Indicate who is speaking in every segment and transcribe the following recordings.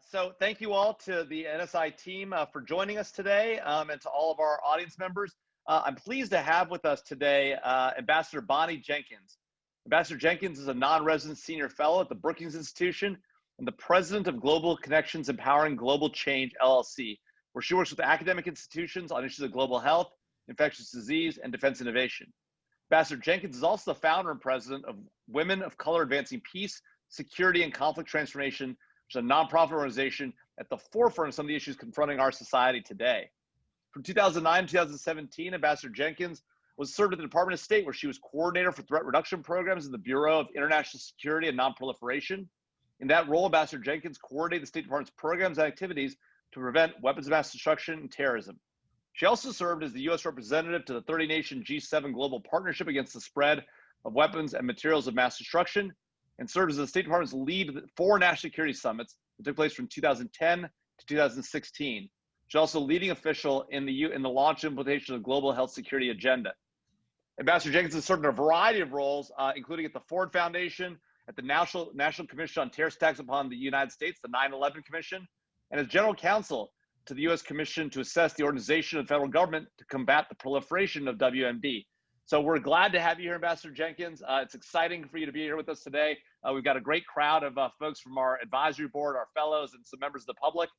Speaker 1: So thank you all to the NSI team for joining us today, and to all of our audience members. I'm pleased to have with us today Ambassador Bonnie Jenkins. Ambassador Jenkins is a non-resident senior fellow at the Brookings Institution and the president of Global Connections Empowering Global Change, LLC, where she works with academic institutions on issues of global health, infectious disease, and defense innovation. Ambassador Jenkins is also the founder and president of Women of Color Advancing Peace, Security, and Conflict Transformation, which is a nonprofit organization at the forefront of some of the issues confronting our society today. From 2009 to 2017, Ambassador Jenkins served at the Department of State, where she was coordinator for threat reduction programs in the Bureau of International Security and Non-Proliferation. In that role, Ambassador Jenkins coordinated the State Department's programs and activities to prevent weapons of mass destruction and terrorism. She also served as the U.S. representative to the 30-nation G7 Global Partnership Against the Spread of Weapons and Materials of Mass Destruction, and served as the State Department's lead of 4 national security summits that took place from 2010 to 2016. She's also a leading official in the launch and implementation of the Global Health Security Agenda. Ambassador Jenkins has served in a variety of roles, including at the Ford Foundation, at the National Commission on Terrorist Attacks upon the United States, the 9/11 Commission, and as general counsel to the U.S. Commission to assess the organization of the federal government to combat the proliferation of WMD. So we're glad to have you here, Ambassador Jenkins. It's exciting for you to be here with us today. We've got a great crowd of folks from our advisory board, our fellows, and some members of the public.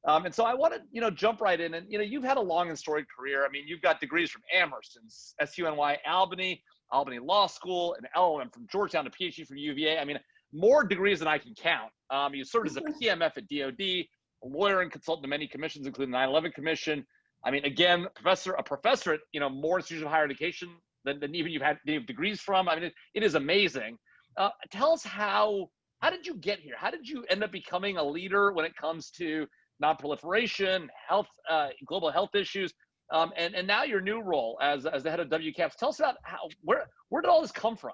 Speaker 1: And so I want to, jump right in. And, you've had a long and storied career. I mean, you've got degrees from Amherst and SUNY Albany Law School, and LLM from Georgetown, a PhD from UVA. I mean, more degrees than I can count. You served as a PMF at DOD, a lawyer and consultant to many commissions, including the 9/11 Commission. I mean, again, a professor at, more institutions of higher education than even you've had degrees from. I mean, it is amazing. Tell us how did you get here? How did you end up becoming a leader when it comes to non-proliferation, health, global health issues, and now your new role as the head of WCAPS? Tell us about where did all this come from?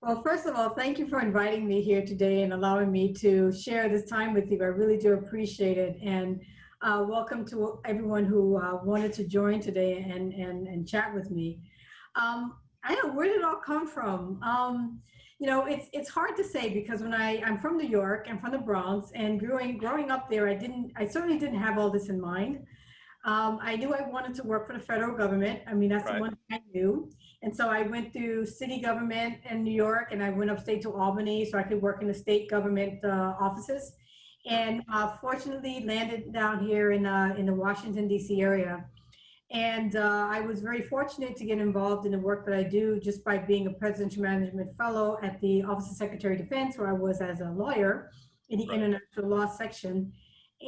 Speaker 2: Well, first of all, thank you for inviting me here today and allowing me to share this time with you. I really do appreciate it. And welcome to everyone who wanted to join today and chat with me. I don't know, where did it all come from? It's hard to say, because when I'm from New York, I'm from the Bronx, and growing up there, I certainly didn't have all this in mind. I knew I wanted to work for the federal government. I mean, that's
Speaker 1: Right.
Speaker 2: the one thing I knew. And so I went through city government in New York, and I went upstate to Albany so I could work in the state government offices. And fortunately landed down here in the Washington, D.C. area. And I was very fortunate to get involved in the work that I do just by being a presidential management fellow at the Office of Secretary of Defense, where I was as a lawyer in the international law section.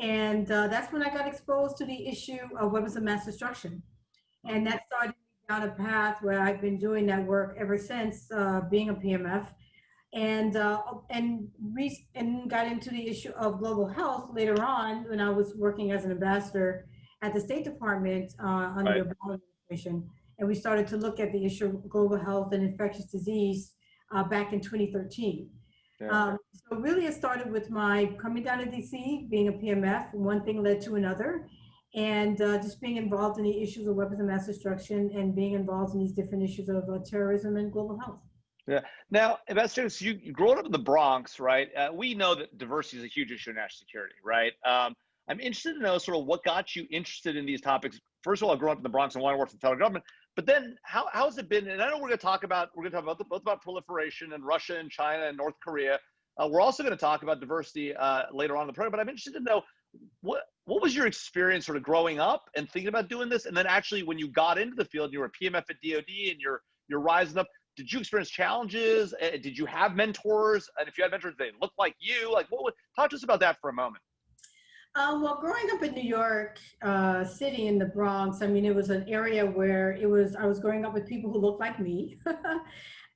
Speaker 2: And that's when I got exposed to the issue of weapons of mass destruction. And that started me down a path where I've been doing that work ever since, being a PMF. And got into the issue of global health later on when I was working as an ambassador at the State Department under the Obama administration. And we started to look at the issue of global health and infectious disease back in 2013.
Speaker 1: Yeah.
Speaker 2: So really it started with my coming down to DC, being a PMF, one thing led to another, and just being involved in the issues of weapons of mass destruction and being involved in these different issues of terrorism and global health.
Speaker 1: Yeah. Now, Ambassador, so you grew up in the Bronx, right? We know that diversity is a huge issue in national security, right? I'm interested to know sort of what got you interested in these topics. First of all, I grew up in the Bronx and wanted to work for the federal government. But then, how has it been? And I know we're going to talk about both about proliferation and Russia and China and North Korea. We're also going to talk about diversity later on in the program. But I'm interested to know what was your experience sort of growing up and thinking about doing this, and then actually when you got into the field, you were a PMF at DoD and you're rising up. Did you experience challenges? Did you have mentors? And if you had mentors, they looked like you. Like, talk to us about that for a moment.
Speaker 2: Well, growing up in New York City in the Bronx, I mean, it was an area where I was growing up with people who looked like me.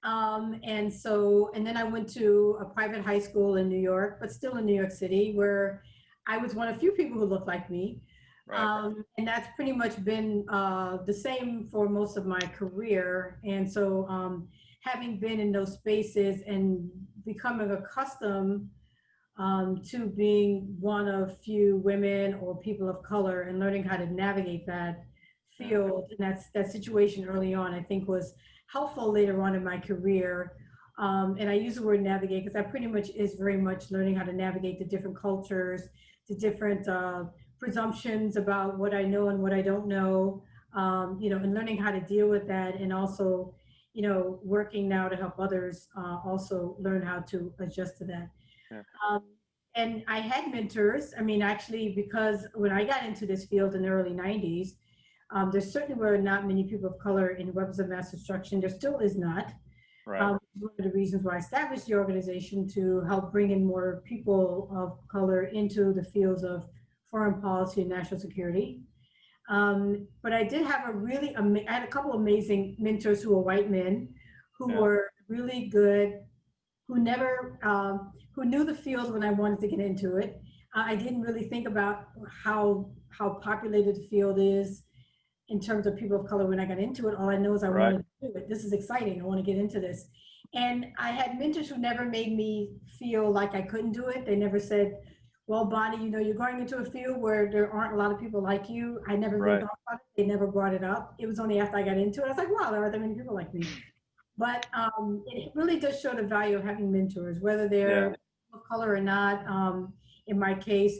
Speaker 2: And then I went to a private high school in New York, but still in New York City, where I was one of few people who looked like me.
Speaker 1: Right.
Speaker 2: And that's pretty much been the same for most of my career. And so having been in those spaces and becoming accustomed to being one of few women or people of color and learning how to navigate that field and that situation early on, I think was helpful later on in my career. And I use the word navigate because that pretty much is very much learning how to navigate the different cultures, the different presumptions about what I know and what I don't know, and learning how to deal with that, and also, working now to help others also learn how to adjust to that.
Speaker 1: Yeah.
Speaker 2: Um, and I had mentors. I mean, actually, because when I got into this field in the early 90s, there certainly were not many people of color in weapons of mass destruction. There still is not.
Speaker 1: Right.
Speaker 2: One of the reasons why I established the organization, to help bring in more people of color into the fields of foreign policy and national security. But I did have I had a couple of amazing mentors who were white men who
Speaker 1: Yeah.
Speaker 2: were really good, who never, who knew the field when I wanted to get into it. I didn't really think about how populated the field is in terms of people of color when I got into it. All I know is I
Speaker 1: Right.
Speaker 2: wanted to do it. This is exciting. I want to get into this. And I had mentors who never made me feel like I couldn't do it. They never said, well, Bonnie, you're going into a field where there aren't a lot of people like you. I never even
Speaker 1: Right.
Speaker 2: thought about it. They never brought it up. It was only after I got into it, I was like, wow, there are that many people like me. But it really does show the value of having mentors, whether they're of color or not. In my case,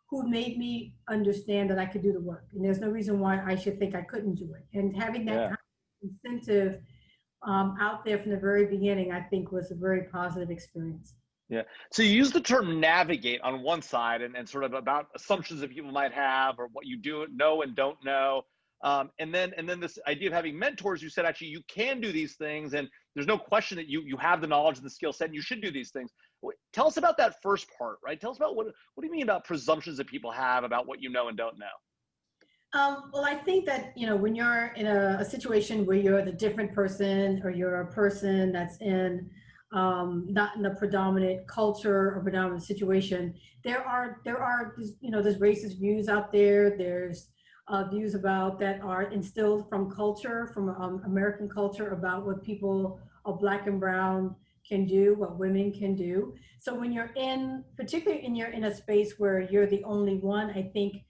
Speaker 2: who made me understand that I could do the work. And there's no reason why I should think I couldn't do it. And having that kind of incentive out there from the very beginning, I think was a very positive experience.
Speaker 1: Yeah. So you use the term navigate on one side, and sort of about assumptions that people might have, or what you do know and don't know. And then this idea of having mentors. You said actually you can do these things, and there's no question that you have the knowledge and the skill set, and you should do these things. Tell us about that first part, right? Tell us about what do you mean about presumptions that people have about what you know and don't know?
Speaker 2: Well, I think that, when you're in a situation where you're the different person, or you're a person that's in not in a predominant culture or predominant situation, there are there's racist views out there. There's views about that are instilled from culture, from American culture, about what people of Black and brown can do, what women can do. So when you're particularly you're in a space where you're the only one, I think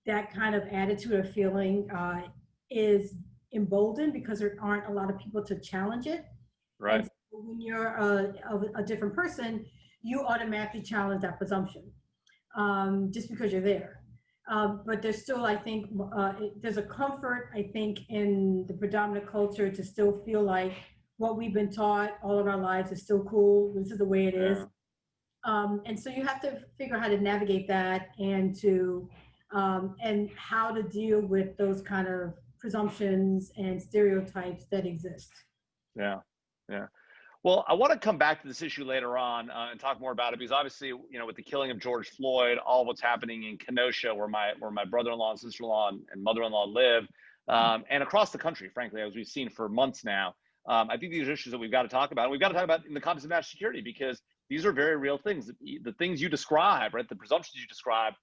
Speaker 2: that kind of attitude or feeling is emboldened because there aren't a lot of people to challenge it.
Speaker 1: Right.
Speaker 2: And so when you're a different person, you automatically challenge that presumption just because you're there. But there's still, I think, there's a comfort, I think, in the predominant culture to still feel like what we've been taught all of our lives is still cool. This is the way it is. And so you have to figure out how to navigate that, and how to deal with those kind of presumptions and stereotypes that exist.
Speaker 1: Yeah. Well, I want to come back to this issue later on and talk more about it, because obviously, with the killing of George Floyd, all of what's happening in Kenosha, where my brother-in-law and sister-in-law and mother-in-law live, and across the country, frankly, as we've seen for months now. I think these are issues that we've got to talk about. And we've got to talk about in the context of national security, because these are very real things. The things you describe, right, the presumptions you describe,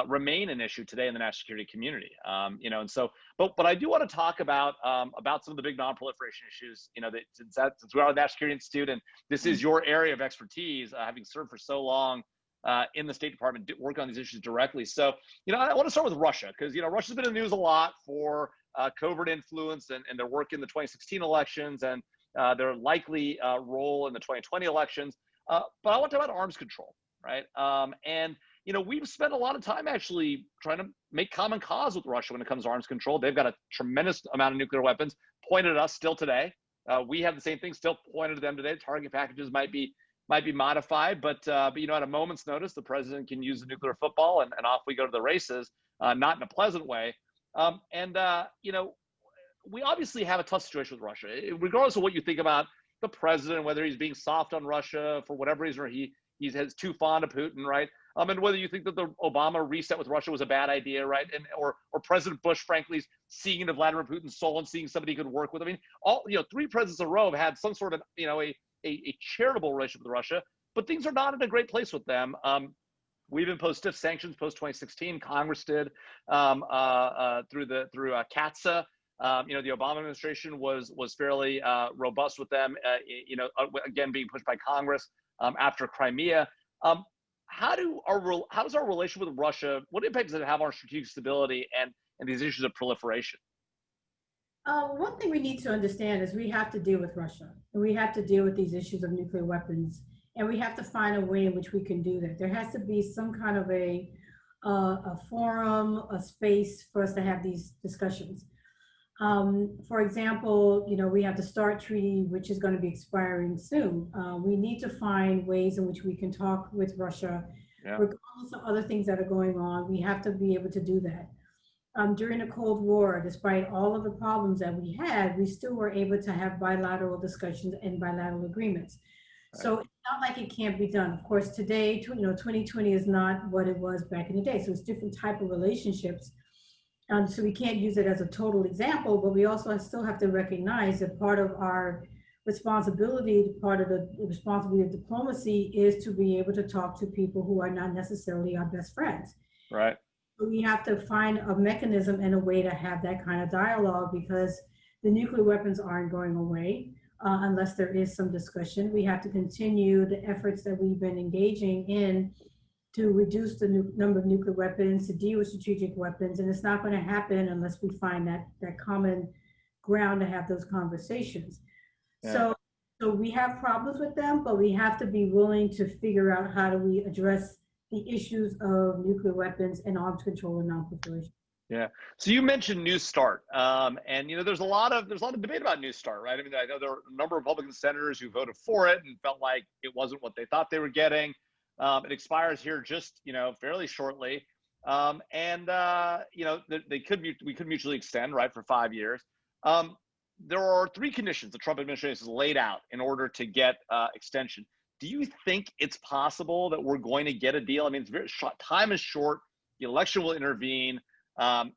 Speaker 1: remain an issue today in the national security community. And so, but I do want to talk about some of the big non-proliferation issues. Since we are the National Security Institute, and this is your area of expertise, having served for so long in the State Department, working on these issues directly. So, I want to start with Russia, because Russia's been in the news a lot for covert influence and their work in the 2016 elections, and their likely role in the 2020 elections. But I want to talk about arms control, right? We've spent a lot of time actually trying to make common cause with Russia when it comes to arms control. They've got a tremendous amount of nuclear weapons pointed at us still today. We have the same thing still pointed at them today. Target packages might be modified, but at a moment's notice, the president can use the nuclear football, and off we go to the races, not in a pleasant way. We obviously have a tough situation with Russia, regardless of what you think about the president, whether he's being soft on Russia for whatever reason, or he's too fond of Putin, right? And whether you think that the Obama reset with Russia was a bad idea, right? Or President Bush, frankly, seeing into Vladimir Putin's soul and seeing somebody he could work with. I mean, three presidents in a row have had some sort of, a charitable relationship with Russia, but things are not in a great place with them. We've imposed stiff sanctions post 2016. Congress did through CATSA. The Obama administration was fairly robust with them. Again, being pushed by Congress after Crimea. How does our relationship with Russia, what impact does it have on our strategic stability and these issues of proliferation?
Speaker 2: One thing we need to understand is we have to deal with Russia, and we have to deal with these issues of nuclear weapons, and we have to find a way in which we can do that. There has to be some kind of a forum, a space for us to have these discussions. For example, we have the START treaty, which is going to be expiring soon. We need to find ways in which we can talk with Russia,
Speaker 1: Yeah.
Speaker 2: regardless of other things that are going on. We have to be able to do that. During the Cold War, despite all of the problems that we had, we still were able to have bilateral discussions and bilateral agreements.
Speaker 1: Right.
Speaker 2: So it's not like it can't be done. Of course, today, 2020 is not what it was back in the day. So it's different type of relationships. So we can't use it as a total example, but we also still have to recognize that part of our responsibility, part of the responsibility of diplomacy is to be able to talk to people who are not necessarily our best friends.
Speaker 1: Right.
Speaker 2: We have to find a mechanism and a way to have that kind of dialogue, because the nuclear weapons aren't going away unless there is some discussion. We have to continue the efforts that we've been engaging in to reduce the number of nuclear weapons, to deal with strategic weapons, and it's not going to happen unless we find that common ground to have those conversations. Yeah. So we have problems with them, but we have to be willing to figure out how do we address the issues of nuclear weapons and arms control and non-proliferation.
Speaker 1: Yeah. So you mentioned New START, and there's a lot of debate about New START, right? I mean, I know there are a number of Republican senators who voted for it and felt like it wasn't what they thought they were getting. It expires here just fairly shortly, we could mutually extend, right, for 5 years. There are 3 conditions the Trump administration has laid out in order to get extension. Do you think it's possible that we're going to get a deal? I mean, it's very short. Time is short. The election will intervene. Our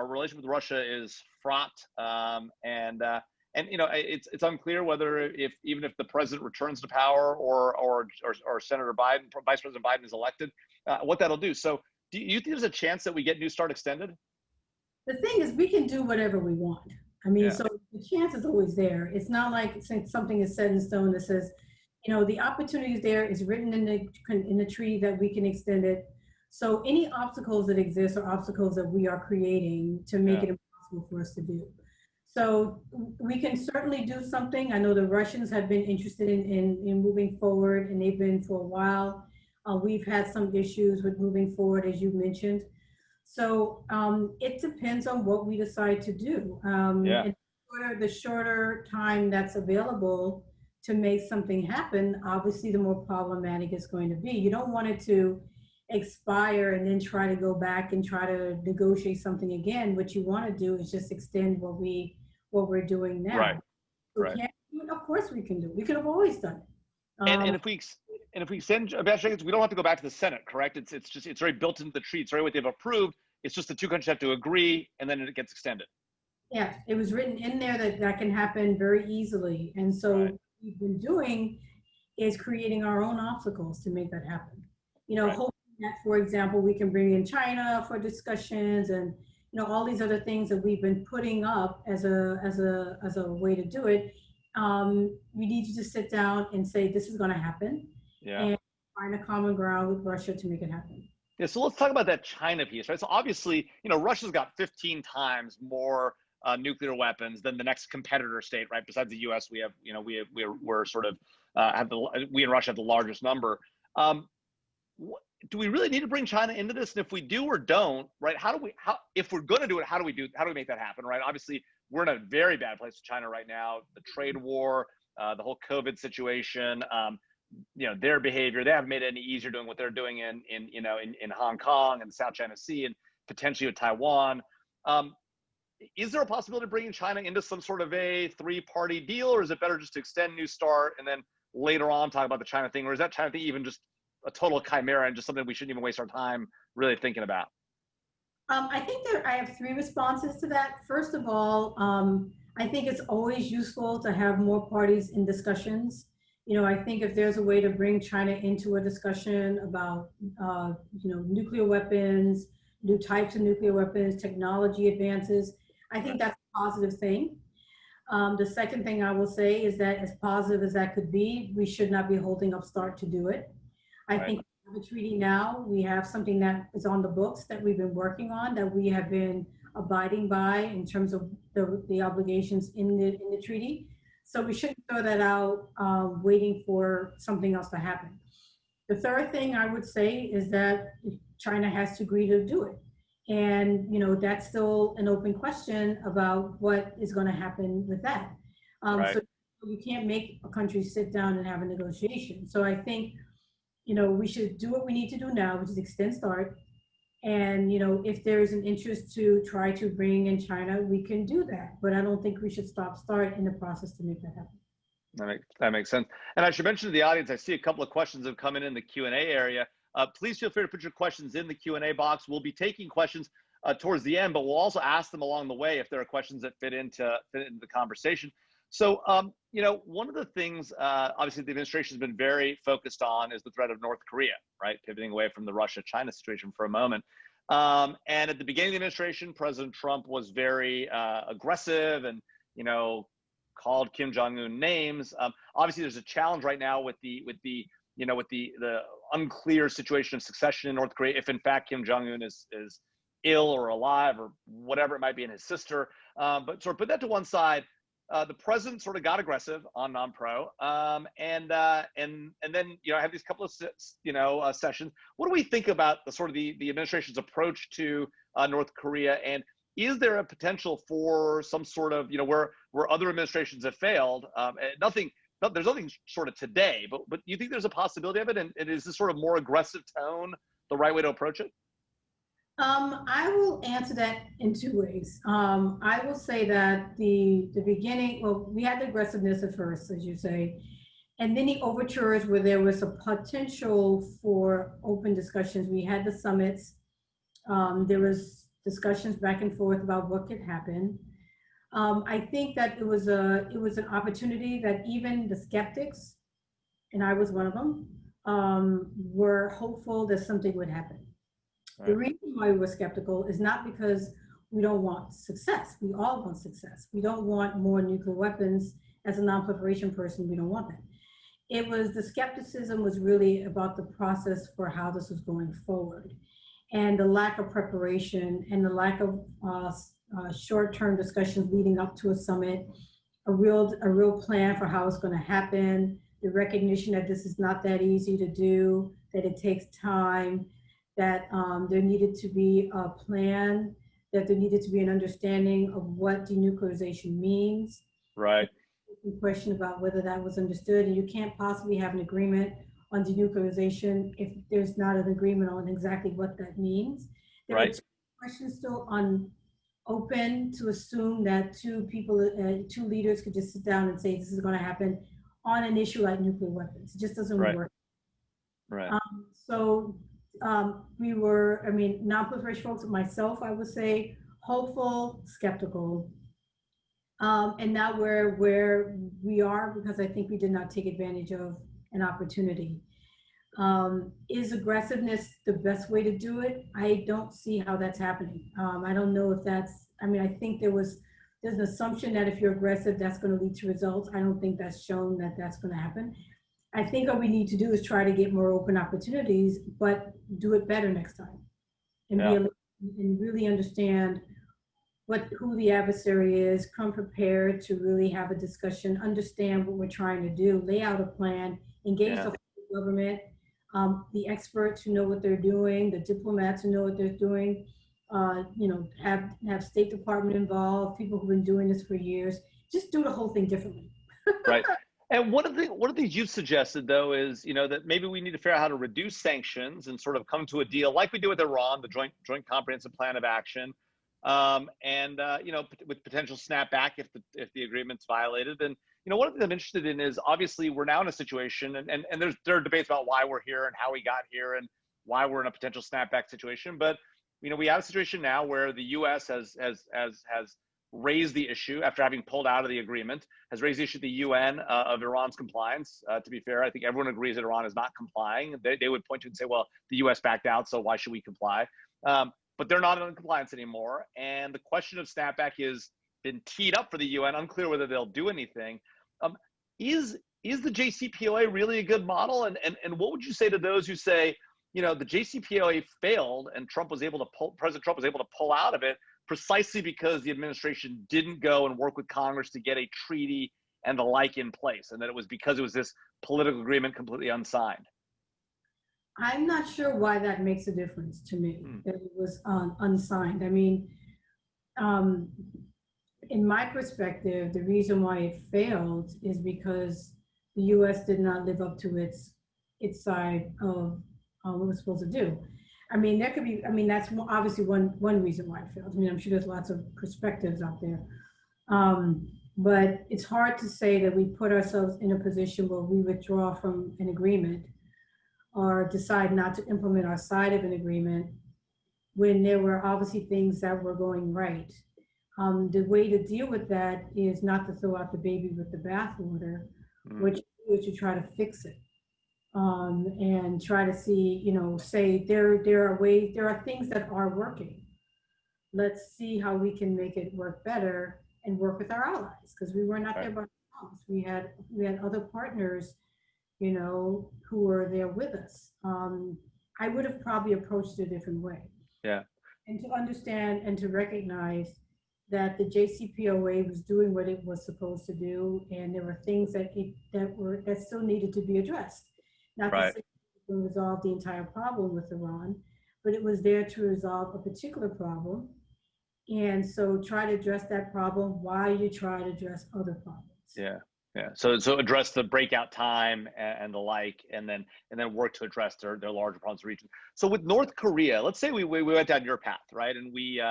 Speaker 1: relationship with Russia is fraught, it's unclear whether even if the president returns to power or Senator Biden, Vice President Biden is elected, what that'll do. So, do you think there's a chance that we get New START extended?
Speaker 2: The thing is, we can do whatever we want. I mean, so the chance is always there. It's not like something is set in stone that says, the opportunity is there, is written in the treaty that we can extend it. So any obstacles that exist are obstacles that we are creating to make it impossible for us to do. So we can certainly do something. I know the Russians have been interested in moving forward, and they've been for a while. We've had some issues with moving forward, as you mentioned. So it depends on what we decide to do. And the shorter time that's available to make something happen, obviously the more problematic it's going to be. You don't want it to expire and then try to go back and try to negotiate something again. What you want to do is just extend what we're doing now.
Speaker 1: Right.
Speaker 2: Right. Of course we can do. We could have always done it.
Speaker 1: And if we extend, Ambassador Jenkins, we don't have to go back to the Senate, correct? It's already built into the treaty. It's already what they've approved. It's just the 2 countries have to agree, and then it gets extended.
Speaker 2: Yeah, it was written in there that can happen very easily, and so what we've been doing is creating our own obstacles to make that happen. Hoping that, for example, we can bring in China for discussions, and all these other things that we've been putting up as a way to do it. We need you to sit down and say this is going to happen, and find a common ground with Russia to make it happen.
Speaker 1: Yeah, so let's talk about that China piece, right? So obviously, Russia's got 15 times more nuclear weapons than the next competitor state, right? Besides the U.S., we and Russia have the largest number. Do we really need to bring China into this? And if we do or don't, right? If we're going to do it, how do we make that happen, right? Obviously, we're in a very bad place with China right now. The trade war, the whole COVID situation. Their behavior, they haven't made it any easier doing what they're doing in Hong Kong and South China Sea and potentially with Taiwan. Is there a possibility of bringing China into some sort of a 3-party deal, or is it better just to extend New START and then later on talk about the China thing, or is that China thing even just a total chimera and just something we shouldn't even waste our time really thinking about?
Speaker 2: I think I have 3 responses to that. First of all, I think it's always useful to have more parties in discussions. I think if there's a way to bring China into a discussion about, nuclear weapons, new types of nuclear weapons, technology advances, I think that's a positive thing. The second thing I will say is that as positive as that could be, we should not be holding up START to do it. I think we have a treaty now. We have something that is on the books that we've been working on, that we have been abiding by in terms of the obligations in the treaty. So we shouldn't throw that out waiting for something else to happen. The third thing I would say is that China has to agree to do it. And, that's still an open question about what is going to happen with that.
Speaker 1: Right.
Speaker 2: So you can't make a country sit down and have a negotiation. So I think, we should do what we need to do now, which is extend START. And, if there is an interest to try to bring in China, we can do that. But I don't think we should stop START in the process to make that happen.
Speaker 1: That makes sense. And I should mention to the audience, I see a couple of questions have come in the Q&A area. Please feel free to put your questions in the Q&A box. We'll be taking questions towards the end, but we'll also ask them along the way if there are questions that fit into the conversation. So, one of the things, obviously, the administration has been very focused on is the threat of North Korea, right? Pivoting away from the Russia-China situation for a moment. And at the beginning of the administration, President Trump was very aggressive and, called Kim Jong-un names. Obviously, there's a challenge right now with the unclear situation of succession in North Korea, if in fact Kim Jong-un is ill or alive or whatever it might be, in his sister. But sort of put that to one side. The president sort of got aggressive on non-pro, and then I have these couple of sessions. What do we think about the administration's approach to North Korea, and is there a potential for some sort of where other administrations have failed? There's nothing sort of today, but do you think there's a possibility of it? And is this sort of more aggressive tone the right way to approach it?
Speaker 2: I will answer that in two ways. I will say that the beginning, well, we had the aggressiveness at first, as you say, and then the overtures where there was a potential for open discussions. We had the summits. There was discussions back and forth about what could happen. I think that it was an opportunity that even the skeptics, and I was one of them, were hopeful that something would happen. Right. The reason why we were skeptical is not because we don't want success. We all want success. We don't want more nuclear weapons. As a non-proliferation person, we don't want that. It was the skepticism was really about the process for how this was going forward, and the lack of preparation and the lack of short-term discussions leading up to a summit, a real plan for how it's going to happen, the recognition that this is not that easy to do, that it takes time, that there needed to be a plan, that there needed to be an understanding of what denuclearization means.
Speaker 1: Right.
Speaker 2: A question about whether that was understood, and you can't possibly have an agreement on denuclearization if there's not an agreement on exactly what that means. There are questions still open to assume that two leaders could just sit down and say this is going to happen on an issue like nuclear weapons. It just doesn't work.
Speaker 1: Right.
Speaker 2: We were, non-proliferation folks, myself, I would say, hopeful, skeptical, and now where we are, because I think we did not take advantage of an opportunity. Is aggressiveness the best way to do it? I don't see how that's happening. I don't know if that's, I think there's an assumption that if you're aggressive, that's going to lead to results. I don't think that's shown that that's going to happen. I think what we need to do is try to get more open opportunities, but do it better next time, and and really understand who the adversary is, come prepared to really have a discussion, understand what we're trying to do, lay out a plan, engage the whole government, the experts who know what they're doing, the diplomats who know what they're doing, have State Department involved, people who've been doing this for years. Just do the whole thing differently.
Speaker 1: Right. And one of the things you've suggested, though, is that maybe we need to figure out how to reduce sanctions and sort of come to a deal like we do with Iran, the joint comprehensive plan of action, with potential snapback if the agreement's violated. And one of the things I'm interested in is obviously we're now in a situation, and there are debates about why we're here and how we got here and why we're in a potential snapback situation. But we have a situation now where the U.S. has raised the issue after having pulled out of the agreement, has raised the issue at the UN of Iran's compliance. To be fair, I think everyone agrees that Iran is not complying. They would point to and say, well, the US backed out, so why should we comply? But they're not in compliance anymore. And the question of snapback has been teed up for the UN, unclear whether they'll do anything. Is the JCPOA really a good model? And what would you say to those who say, the JCPOA failed and President Trump was able to pull out of it, precisely because the administration didn't go and work with Congress to get a treaty and the like in place, and that it was because it was this political agreement completely unsigned?
Speaker 2: I'm not sure why that makes a difference to me, that it was unsigned. I mean, um, in my perspective, the reason why it failed is because the U.S. did not live up to its side of what it was supposed to do. I mean, there could be. I mean, that's obviously one reason why it failed. I mean, I'm sure there's lots of perspectives out there, but it's hard to say that we put ourselves in a position where we withdraw from an agreement or decide not to implement our side of an agreement when there were obviously things that were going right. The way to deal with that is not to throw out the baby with the bathwater, which is to try to fix it, and try to see, say there are ways, there are things that are working. Let's see how we can make it work better and work with our allies, because we were not there by ourselves. We had other partners, who were there with us. I would have probably approached it a different way.
Speaker 1: Yeah.
Speaker 2: And to understand and to recognize that the JCPOA was doing what it was supposed to do, and there were things that still needed to be addressed. Not to say it would resolve the entire problem with Iran, but it was there to resolve a particular problem. And so try to address that problem while you try to address other problems.
Speaker 1: Yeah. Yeah. So address the breakout time and the like, and then work to address their larger problems in the region. So with North Korea, let's say we went down your path, right? And we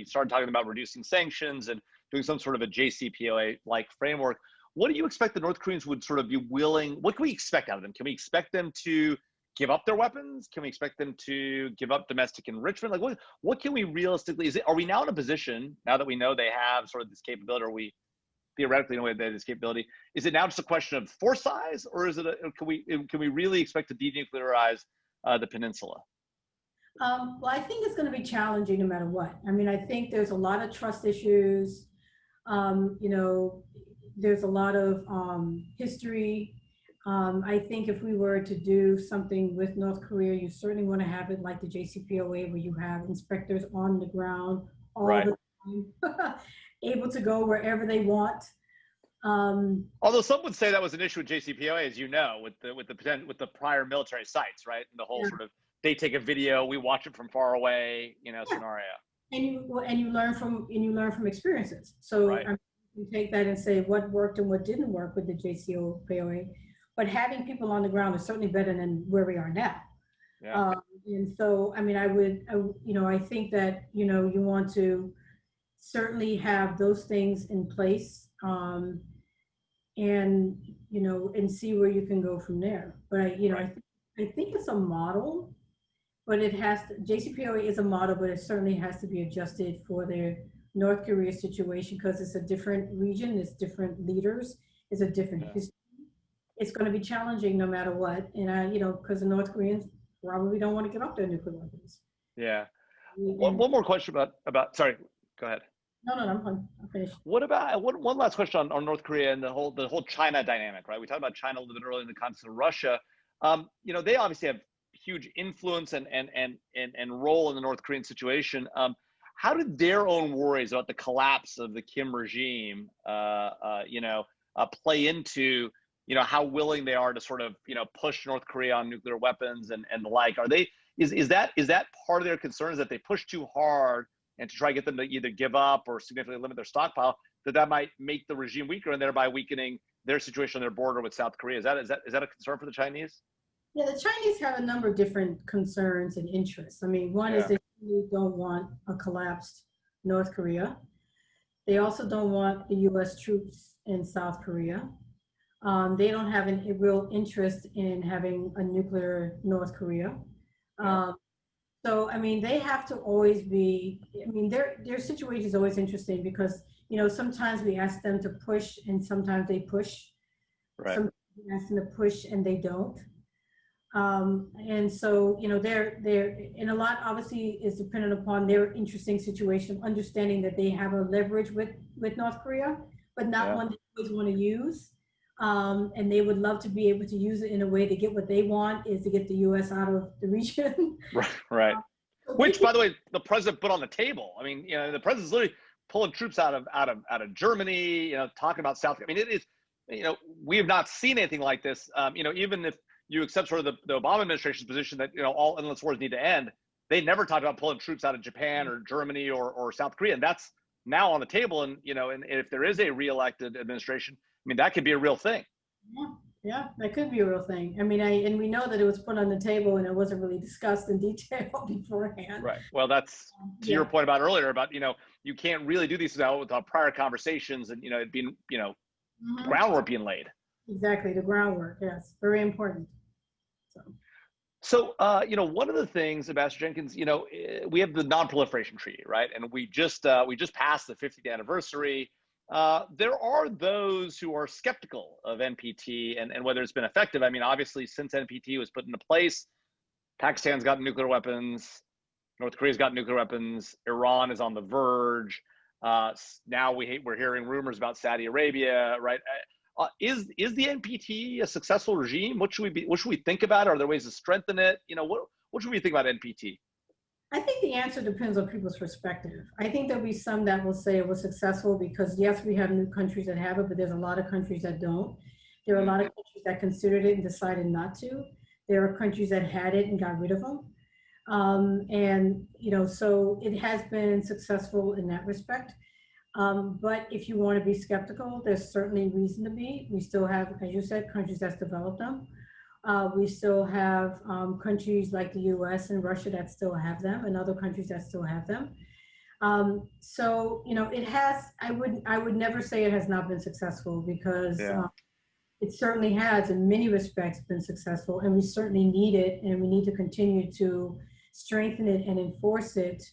Speaker 1: started talking about reducing sanctions and doing some sort of a JCPOA like framework. What do you expect the North Koreans would sort of be willing? What can we expect out of them? Can we expect them to give up their weapons? Can we expect them to give up domestic enrichment? Like what can we realistically? Are we now in a position, now that we know they have sort of this capability, or we theoretically know they have this capability, is it now just a question of force size, or is it can we really expect to denuclearize the peninsula?
Speaker 2: Well, I think it's going to be challenging no matter what. I mean, I think there's a lot of trust issues. There's a lot of history. I think if we were to do something with North Korea, you certainly want to have it like the JCPOA, where you have inspectors on the ground all the time, able to go wherever they want.
Speaker 1: Although some would say that was an issue with JCPOA, as you know, with the prior military sites, right? And the whole sort of, they take a video, we watch it from far away, scenario.
Speaker 2: And you learn from experiences. So you take that and say what worked and what didn't work with the JCPOA. But having people on the ground is certainly better than where we are now. Yeah. And so, I mean, I think that, you want to certainly have those things in place, and see where you can go from there. But I think it's a model, but JCPOA is a model, but it certainly has to be adjusted for the North Korea situation, because it's a different region, it's different leaders, it's a different history. It's going to be challenging no matter what, and because the North Koreans probably don't want to give up their nuclear weapons.
Speaker 1: Yeah. One more question about. Sorry, go ahead.
Speaker 2: No, I'm finished.
Speaker 1: What about one last question on North Korea and the whole China dynamic, right? We talked about China a little bit earlier in the context of Russia. They obviously have huge influence and role in the North Korean situation. How did their own worries about the collapse of the Kim regime, play into how willing they are to sort of push North Korea on nuclear weapons and the like? Is that part of their concerns, that they push too hard and to try to get them to either give up or significantly limit their stockpile, that might make the regime weaker and thereby weakening their situation on their border with South Korea? Is that a concern for the Chinese?
Speaker 2: Yeah, the Chinese have a number of different concerns and interests. I mean, one is they really don't want a collapsed North Korea. They also don't want the U.S. troops in South Korea. They don't have a real interest in having a nuclear North Korea. So, I mean, they have to always be, their situation is always interesting because, sometimes we ask them to push and sometimes they push. Right. Sometimes we ask them to push and they don't. And so, they're, and a lot obviously is dependent upon their interesting situation, understanding that they have a leverage with North Korea, but not one they always want to use. And they would love to be able to use it in a way to get what they want, is to get the U.S. out of the region.
Speaker 1: Right.
Speaker 2: They
Speaker 1: Which, by the way, the president put on the table. I mean, the president's literally pulling troops out of Germany. Talking about South. I mean, it is. We have not seen anything like this. Even if you accept sort of the Obama administration's position that all endless wars need to end, they never talked about pulling troops out of Japan or Germany or South Korea, and that's now on the table. And and if there is a reelected administration, I mean, that could be a real thing.
Speaker 2: Yeah, that could be a real thing. I mean, and we know that it was put on the table and it wasn't really discussed in detail beforehand.
Speaker 1: Right. Well, that's to your point about earlier about, you can't really do these without prior conversations and, it being, groundwork being laid.
Speaker 2: Exactly. The groundwork. Yes. Very important.
Speaker 1: So, one of the things, Ambassador Jenkins, we have the Non-Proliferation Treaty, right? And we just passed the 50th anniversary. There are those who are skeptical of NPT and whether it's been effective. I mean, obviously, since NPT was put into place, Pakistan's got nuclear weapons, North Korea's got nuclear weapons, Iran is on the verge. Now we're hearing rumors about Saudi Arabia, right? Is the NPT a successful regime? What should we think about? Are there ways to strengthen it? What should we think about NPT?
Speaker 2: I think the answer depends on people's perspective. I think there'll be some that will say it was successful because yes, we have new countries that have it, but there's a lot of countries that don't. There are a lot of countries that considered it and decided not to. There are countries that had it and got rid of them. So it has been successful in that respect. But if you want to be skeptical, there's certainly reason to be. We still have, as you said, countries that's developed them. We still have countries like the US and Russia that still have them and other countries that still have them. It has, I would never say it has not been successful because it certainly has in many respects been successful, and we certainly need it, and we need to continue to strengthen it and enforce it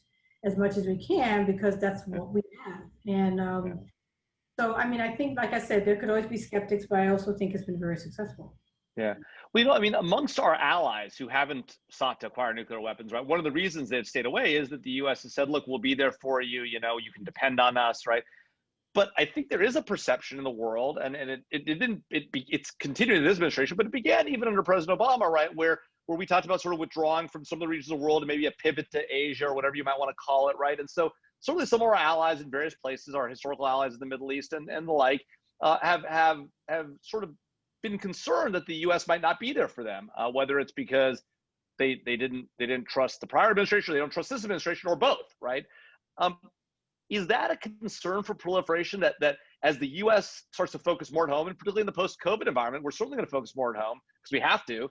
Speaker 2: as much as we can because that's what we have. And I think, like I said, there could always be skeptics, but I also think it's been very successful.
Speaker 1: Yeah. Well, amongst our allies who haven't sought to acquire nuclear weapons, right, one of the reasons they've stayed away is that the U.S. has said, look, we'll be there for you, you can depend on us, right? But I think there is a perception in the world, and it's continuing in this administration, but it began even under President Obama, right, where we talked about sort of withdrawing from some of the regions of the world and maybe a pivot to Asia or whatever you might want to call it, right? And so certainly some of our allies in various places, our historical allies in the Middle East and the like, have sort of been concerned that the U.S. might not be there for them, whether it's because they didn't trust the prior administration, or they don't trust this administration, or both, right? Is that a concern for proliferation that as the U.S. starts to focus more at home, and particularly in the post-COVID environment, we're certainly going to focus more at home because we have to.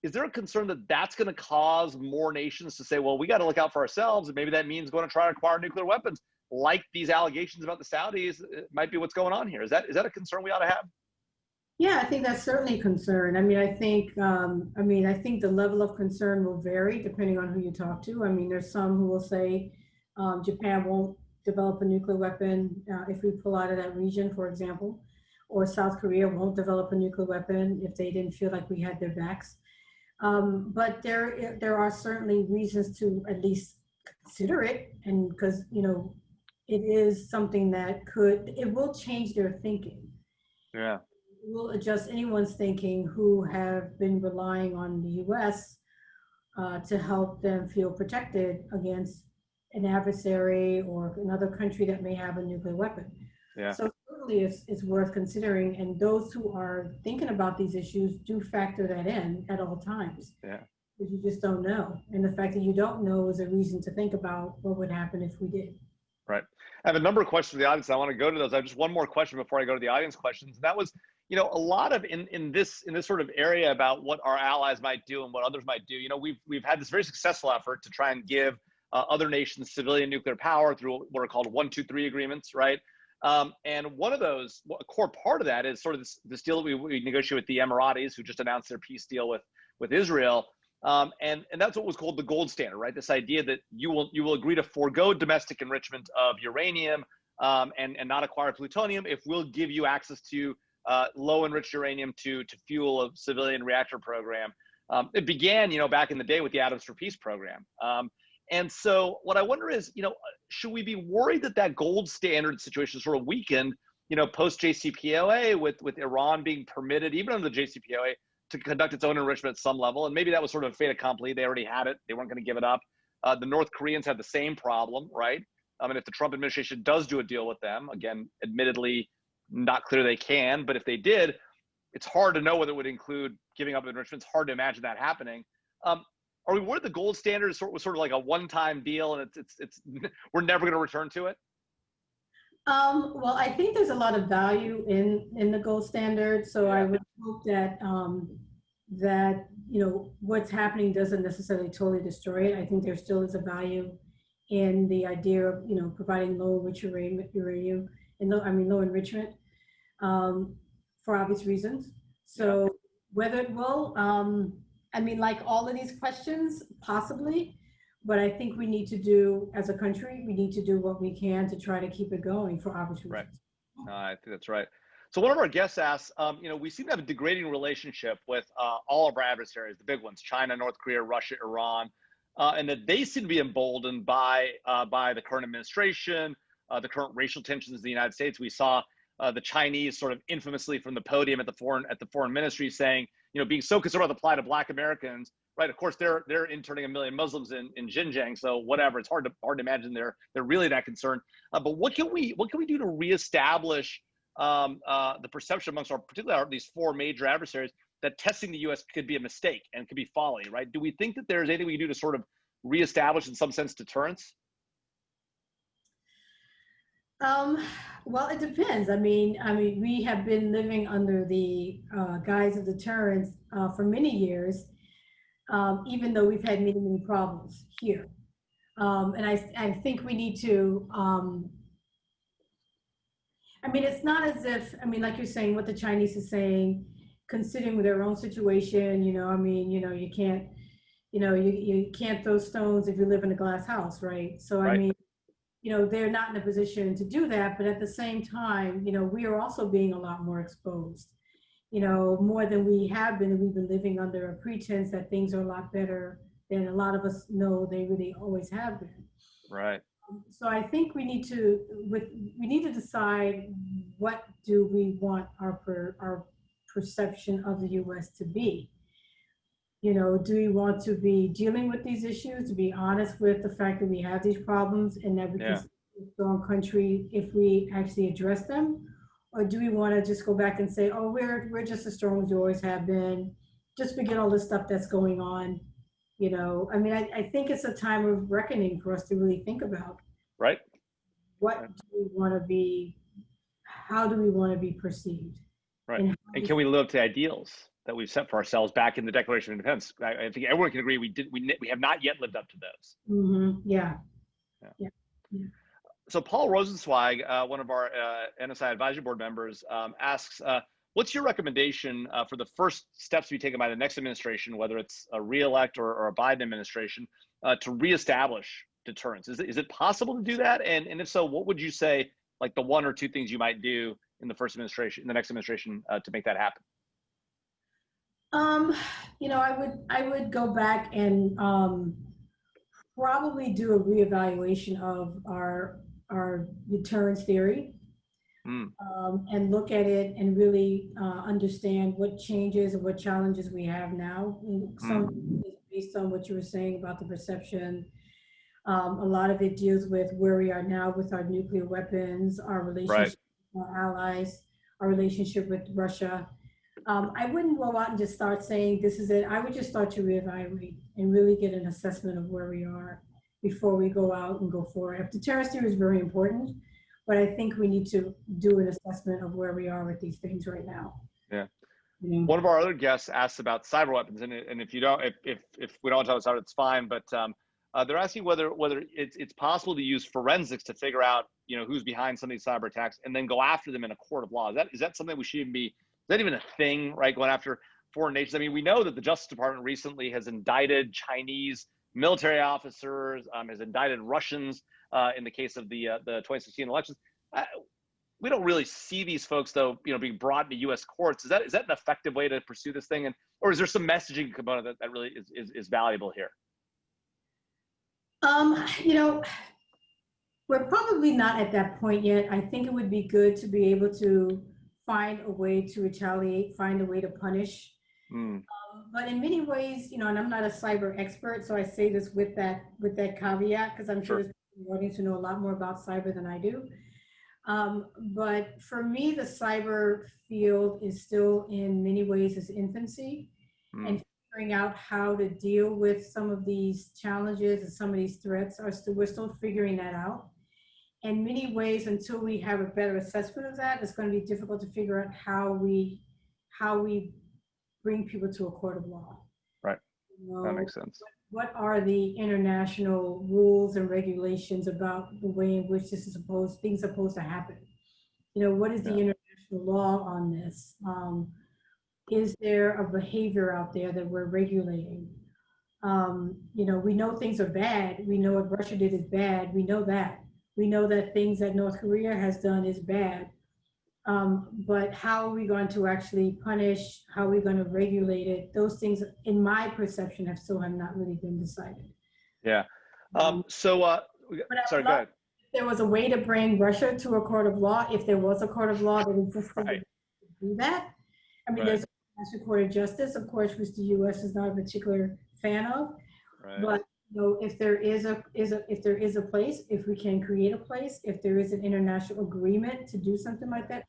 Speaker 1: Is there a concern that that's going to cause more nations to say, well, we got to look out for ourselves, and maybe that means going to try to acquire nuclear weapons, like these allegations about the Saudis might be what's going on here? Is that a concern we ought to have?
Speaker 2: Yeah, I think that's certainly a concern. I think the level of concern will vary depending on who you talk to. I mean, there's some who will say Japan won't develop a nuclear weapon if we pull out of that region, for example, or South Korea won't develop a nuclear weapon if they didn't feel like we had their backs. But there are certainly reasons to at least consider it, and because it is something that it will change their thinking.
Speaker 1: Yeah.
Speaker 2: It will adjust anyone's thinking who have been relying on the U.S. To help them feel protected against an adversary or another country that may have a nuclear weapon.
Speaker 1: Yeah.
Speaker 2: So certainly it's worth considering, and those who are thinking about these issues do factor that in at all times.
Speaker 1: Yeah.
Speaker 2: Because you just don't know. And the fact that you don't know is a reason to think about what would happen if we did.
Speaker 1: Right. I have a number of questions for the audience. I want to go to those. I have just one more question before I go to the audience questions. And that was, a lot of in this sort of area about what our allies might do and what others might do. We've had this very successful effort to try and give other nations civilian nuclear power through what are called 1, 2, 3 agreements, right? And one of those, a core part of that is sort of this deal that we negotiated with the Emiratis, who just announced their peace deal with Israel. And that's what was called the gold standard, right? This idea that you will agree to forego domestic enrichment of uranium and not acquire plutonium if we'll give you access to low enriched uranium to fuel a civilian reactor program. It began, back in the day with the Atoms for Peace program. And so what I wonder is, should we be worried that gold standard situation sort of weakened, post JCPOA with Iran being permitted, even under the JCPOA, to conduct its own enrichment at some level. And maybe that was sort of a fait accompli. They already had it. They weren't going to give it up. The North Koreans had the same problem, right? And if the Trump administration does do a deal with them, again, admittedly, not clear they can, but if they did, it's hard to know whether it would include giving up enrichment. It's hard to imagine that happening. Are we worried the gold standard was sort of like a one-time deal, and it's we're never going to return to it?
Speaker 2: Well, I think there's a lot of value in the gold standard. So I would hope that that what's happening doesn't necessarily totally destroy it. I think there still is a value in the idea of providing low enriched uranium and low enrichment for obvious reasons. So whether it will, like all of these questions, possibly. But I think we need to do, as a country, we need to do what we can to try to keep it going for obvious reasons.
Speaker 1: Right. I think that's right. So one of our guests asked, we seem to have a degrading relationship with all of our adversaries, the big ones, China, North Korea, Russia, Iran, and that they seem to be emboldened by the current administration, the current racial tensions in the United States. We saw the Chinese sort of infamously from the podium at the foreign ministry saying, being so concerned about the plight of Black Americans, right? Of course, they're interning 1 million Muslims in Xinjiang, so whatever. It's hard to imagine they're really that concerned. But what can we do to reestablish the perception amongst particularly these four major adversaries that testing the U.S. could be a mistake and could be folly, right? Do we think that there's anything we can do to sort of reestablish, in some sense, deterrence?
Speaker 2: Well, it depends. We have been living under the guise of deterrence for many years, even though we've had many, many problems here. And I think we need to, it's not as if, like you're saying, what the Chinese is saying, considering their own situation, you can't, you can't throw stones if you live in a glass house, right? So,
Speaker 1: right.
Speaker 2: They're not in a position to do that, but at the same time, we are also being a lot more exposed, more than we have been. We've been living under a pretense that things are a lot better than a lot of us know they really always have been.
Speaker 1: Right.
Speaker 2: So I think we need to decide, what do we want our perception of the U.S. to be? Do we want to be dealing with these issues, to be honest with the fact that we have these problems and that we can be a strong country if we actually address them? Or do we want to just go back and say, oh, we're just as strong as we always have been, just forget all this stuff that's going on? I think it's a time of reckoning for us to really think about.
Speaker 1: Right.
Speaker 2: What do we want to be? How do we want to be perceived?
Speaker 1: Right. And can we live to ideals that we've set for ourselves back in the Declaration of Independence? I think everyone can agree we have not yet lived up to those.
Speaker 2: Mm-hmm. Yeah.
Speaker 1: So Paul Rosenzweig, one of our NSI Advisory Board members, asks, what's your recommendation for the first steps to be taken by the next administration, whether it's a re-elect or a Biden administration, to reestablish deterrence? Is it possible to do that? And if so, what would you say, like the one or two things you might do in the next administration, to make that happen?
Speaker 2: I would go back and probably do a reevaluation of our deterrence theory, and look at it and really understand what changes and what challenges we have now. Some based on what you were saying about the perception. A lot of it deals with where we are now with our nuclear weapons, our relationship with our allies, our relationship with Russia. I wouldn't go out and just start saying this is it. I would just start to reevaluate and really get an assessment of where we are before we go out and go forward. Deterrence theory is very important, but I think we need to do an assessment of where we are with these things right now.
Speaker 1: Yeah. One of our other guests asked about cyber weapons, and if you don't, if we don't talk about it, it's fine. But they're asking whether it's possible to use forensics to figure out who's behind some of these cyber attacks and then go after them in a court of law. Is that something we should even be? Is that even a thing, right? Going after foreign nations? We know that the Justice Department recently has indicted Chinese military officers, has indicted Russians in the case of the 2016 elections. We don't really see these folks, though, being brought into U.S. courts. Is that an effective way to pursue this thing, or is there some messaging component that really is valuable here?
Speaker 2: We're probably not at that point yet. I think it would be good to be able to find a way to retaliate, find a way to punish
Speaker 1: Mm,
Speaker 2: But in many ways, you know, and I'm not a cyber expert, so I say this with that caveat, because I'm sure
Speaker 1: sure.
Speaker 2: there's people in the audience who know a lot more about cyber than I do. But for me, the cyber field is still in many ways its infancy,
Speaker 1: Mm,
Speaker 2: and figuring out how to deal with some of these challenges and some of these threats we're still figuring that out. In many ways, until we have a better assessment of that, it's going to be difficult to figure out how we bring people to a court of law.
Speaker 1: right.
Speaker 2: You
Speaker 1: That
Speaker 2: know,
Speaker 1: makes sense.
Speaker 2: what are the international rules and regulations about the way in which things are supposed to happen? You know, what is the
Speaker 1: Yeah.
Speaker 2: international law on this? Is there a behavior out there that we're regulating? You know, we know things are bad. We know what Russia did is bad. We know that. We know that things that North Korea has done is bad. But how are we going to actually punish? How are we going to regulate it? Those things, in my perception, have not really been decided.
Speaker 1: Yeah.
Speaker 2: Um,
Speaker 1: So,
Speaker 2: but I
Speaker 1: sorry,
Speaker 2: would
Speaker 1: go
Speaker 2: love
Speaker 1: ahead.
Speaker 2: if there was a way to bring Russia to a court of law. If there was a court of law that existed to
Speaker 1: Right,
Speaker 2: do that, I mean,
Speaker 1: right,
Speaker 2: there's a National Court of Justice, of course, which the U.S. is not a particular fan of.
Speaker 1: right.
Speaker 2: But you know, if there is a place, if we can create a place, if there is an international agreement to do something like that,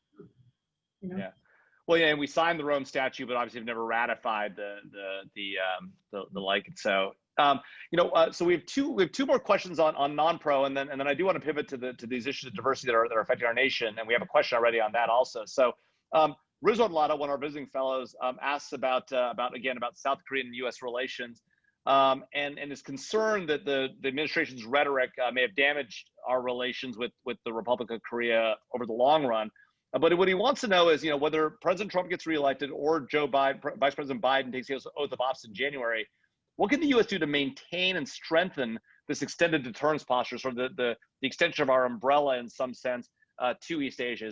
Speaker 2: you know.
Speaker 1: Yeah. Well, yeah, and we signed the Rome Statute, but obviously have never ratified the like. So, so we have two more questions on non-pro, and then I do want to pivot to these issues of diversity that are affecting our nation, and we have a question already on that also. So, Rizwan Lada, one of our visiting fellows, asks about South Korean and U.S. relations, and is concerned that the administration's rhetoric may have damaged our relations with the Republic of Korea over the long run. But what he wants to know is, whether President Trump gets reelected or Vice President Biden takes his oath of office in January, what can the U.S. do to maintain and strengthen this extended deterrence posture, sort of the extension of our umbrella in some sense to East Asia?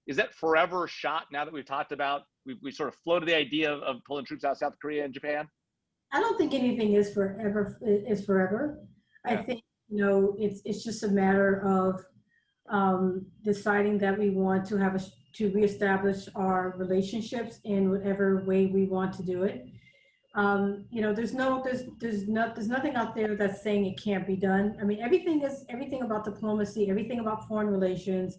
Speaker 1: Is that forever shot now that we've talked about? We've sort of floated the idea of pulling troops out of South Korea and Japan.
Speaker 2: I don't think anything is forever. I
Speaker 1: Yeah.
Speaker 2: think, you know, it's just a matter of deciding that we want to reestablish our relationships in whatever way we want to do it. You know, there's nothing out there that's saying it can't be done. I mean, everything about diplomacy, everything about foreign relations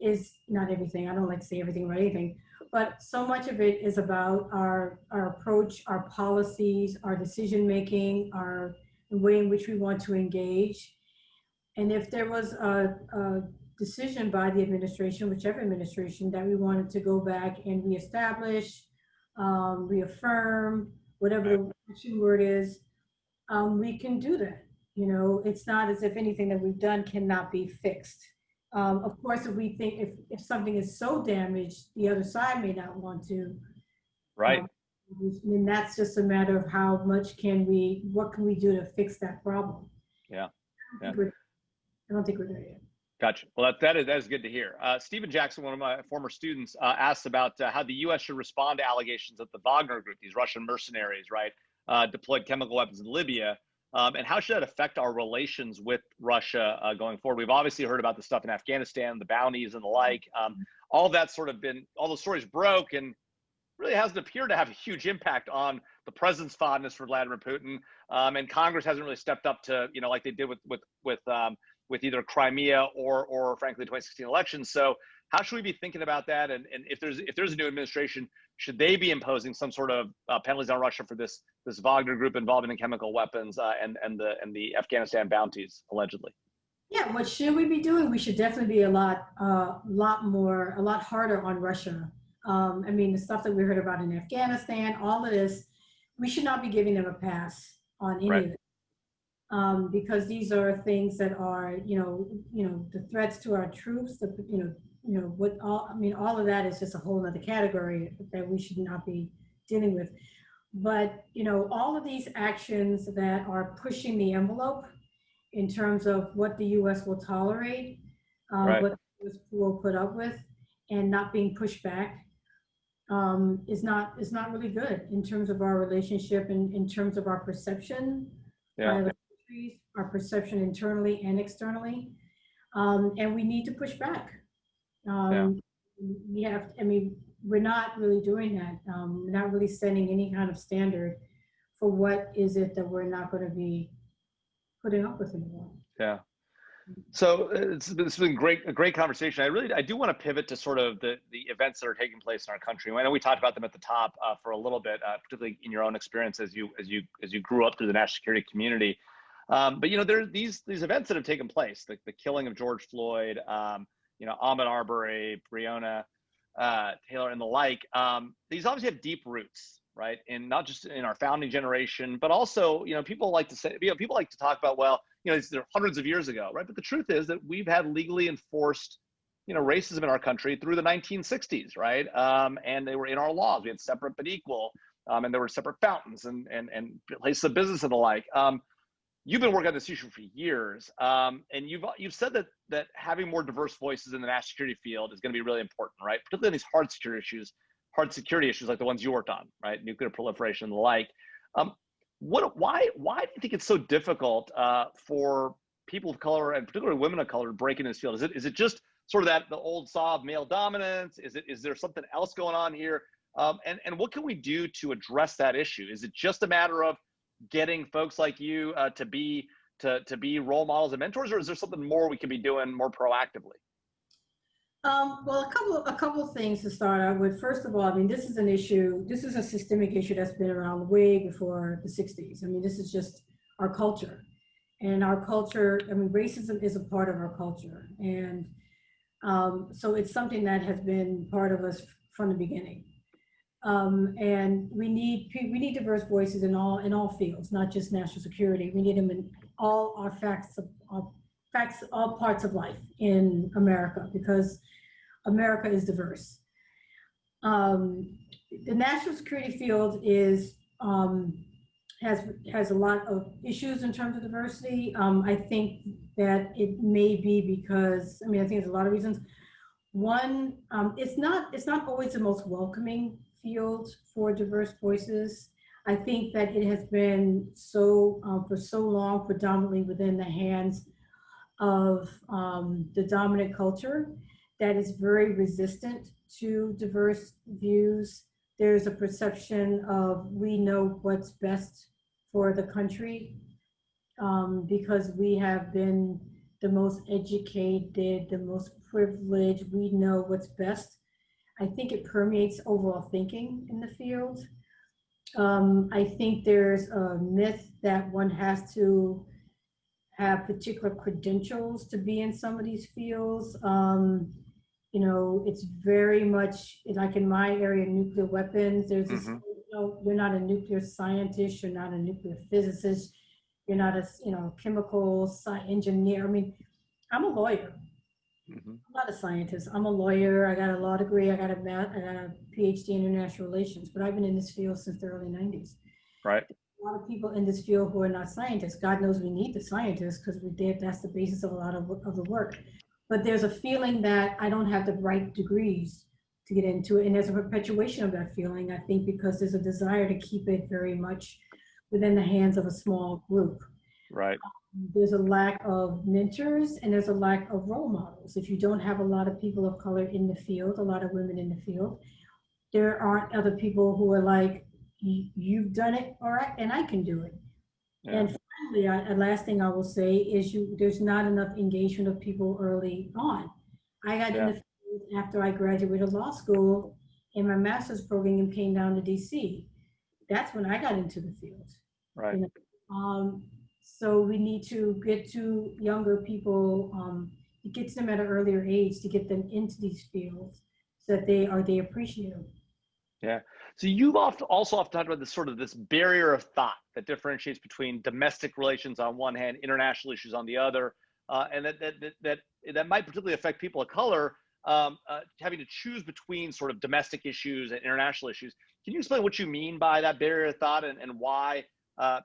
Speaker 2: is not everything. I don't like to say everything about anything, but so much of it is about our approach, our policies, our decision making, the way in which we want to engage. And if there was a decision by the administration, whichever administration, that we wanted to go back and reestablish, reaffirm, whatever the action word is, we can do that. You know, it's not as if anything that we've done cannot be fixed. Of course, if we think if something is so damaged, the other side may not want to.
Speaker 1: Right.
Speaker 2: And that's just a matter of what can we do to fix that problem?
Speaker 1: Yeah.
Speaker 2: I don't think we're there yet.
Speaker 1: Gotcha. Well, that is good to hear. Stephen Jackson, one of my former students, asked about how the U.S. should respond to allegations that the Wagner Group, these Russian mercenaries, right, deployed chemical weapons in Libya, and how should that affect our relations with Russia going forward? We've obviously heard about the stuff in Afghanistan, the bounties and the like. All the stories broke, and really hasn't appeared to have a huge impact on the president's fondness for Vladimir Putin, and Congress hasn't really stepped up to, like they did with either Crimea or frankly 2016 elections. So how should we be thinking about that? And if there's a new administration, should they be imposing some sort of penalties on Russia for this Wagner Group involvement in chemical weapons and the Afghanistan bounties allegedly?
Speaker 2: Yeah, what should we be doing? We should definitely be a lot harder on Russia. I mean, the stuff that we heard about in Afghanistan, all of this, we should not be giving them a pass on any of it. Because these are things that are, the threats to our troops, all of that is just a whole other category that we should not be dealing with. But, all of these actions that are pushing the envelope in terms of what the U.S. will tolerate, what the U.S. will put up with, and not being pushed back, is not really good in terms of our relationship and in terms of our perception.
Speaker 1: Yeah.
Speaker 2: Our perception internally and externally, and we need to push back. We have, we're not really doing that. We're not really setting any kind of standard for what is it that we're not going to be putting up with anymore.
Speaker 1: Yeah. So it's been a great conversation. I do want to pivot to sort of the events that are taking place in our country. I know we talked about them at the top for a little bit, particularly in your own experience as you grew up through the national security community. But you know, there are these events that have taken place, like the killing of George Floyd, you know, Ahmaud Arbery, Breonna Taylor, and the like. These obviously have deep roots, right? And not just in our founding generation, but also, you know, people like to say, you know, people like to talk about, well, you know, they're hundreds of years ago, right? But the truth is that we've had legally enforced, you know, racism in our country through the 1960s, right? And they were in our laws. We had separate but equal, and there were separate fountains and places of business and the like. You've been working on this issue for years, and you've said that having more diverse voices in the national security field is going to be really important, right? Particularly in these hard security issues like the ones you worked on, right? Nuclear proliferation and the like. Why do you think it's so difficult for people of color and particularly women of color to break into this field? Is it just sort of the old saw of male dominance? Is there something else going on here? And what can we do to address that issue? Is it just a matter of getting folks like you to be role models and mentors, or is there something more we can be doing more proactively?
Speaker 2: Well, a couple of things to start out with. First of all, I mean, this is a systemic issue that's been around way before the 60s. I mean, this is just our culture. And our culture, I mean, racism is a part of our culture. And so it's something that has been part of us from the beginning. And we need diverse voices in all fields, not just national security. We need them in all our all parts of life in America, because America is diverse. The national security field has a lot of issues in terms of diversity. I think that it may be because, I mean, I think there's a lot of reasons. One, it's not always the most welcoming field for diverse voices. I think that it has been for so long predominantly within the hands of the dominant culture that is very resistant to diverse views. There's a perception of we know what's best for the country because we have been the most educated, the most privileged, we know what's best. I think it permeates overall thinking in the field. I think there's a myth that one has to have particular credentials to be in some of these fields. You know, it's very much like in my area, nuclear weapons. There's this, you know, you're not a nuclear scientist, you're not a nuclear physicist, you're not a chemical engineer. I mean, I'm a lawyer. I'm not a scientist. I'm a lawyer. I got a law degree. I got a PhD in international relations, but I've been in this field since the early 90s.
Speaker 1: Right.
Speaker 2: A lot of people in this field who are not scientists. God knows we need the scientists because that's the basis of a lot of the work. But there's a feeling that I don't have the right degrees to get into it. And there's a perpetuation of that feeling, I think, because there's a desire to keep it very much within the hands of a small group.
Speaker 1: Right.
Speaker 2: There's a lack of mentors and there's a lack of role models. If you don't have a lot of people of color in the field, a lot of women in the field, there aren't other people who are like, you've done it, all right, and I can do it. Yeah. And finally, a last thing I will say is there's not enough engagement of people early on. I got in the field after I graduated law school in my master's program and came down to DC. That's when I got into the field.
Speaker 1: Right.
Speaker 2: You know? So we need to get to younger people, get to them at an earlier age to get them into these fields so that they appreciate them.
Speaker 1: Yeah. So you've also often talked about this barrier of thought that differentiates between domestic relations on one hand, international issues on the other, and that might particularly affect people of color having to choose between sort of domestic issues and international issues. Can you explain what you mean by that barrier of thought and why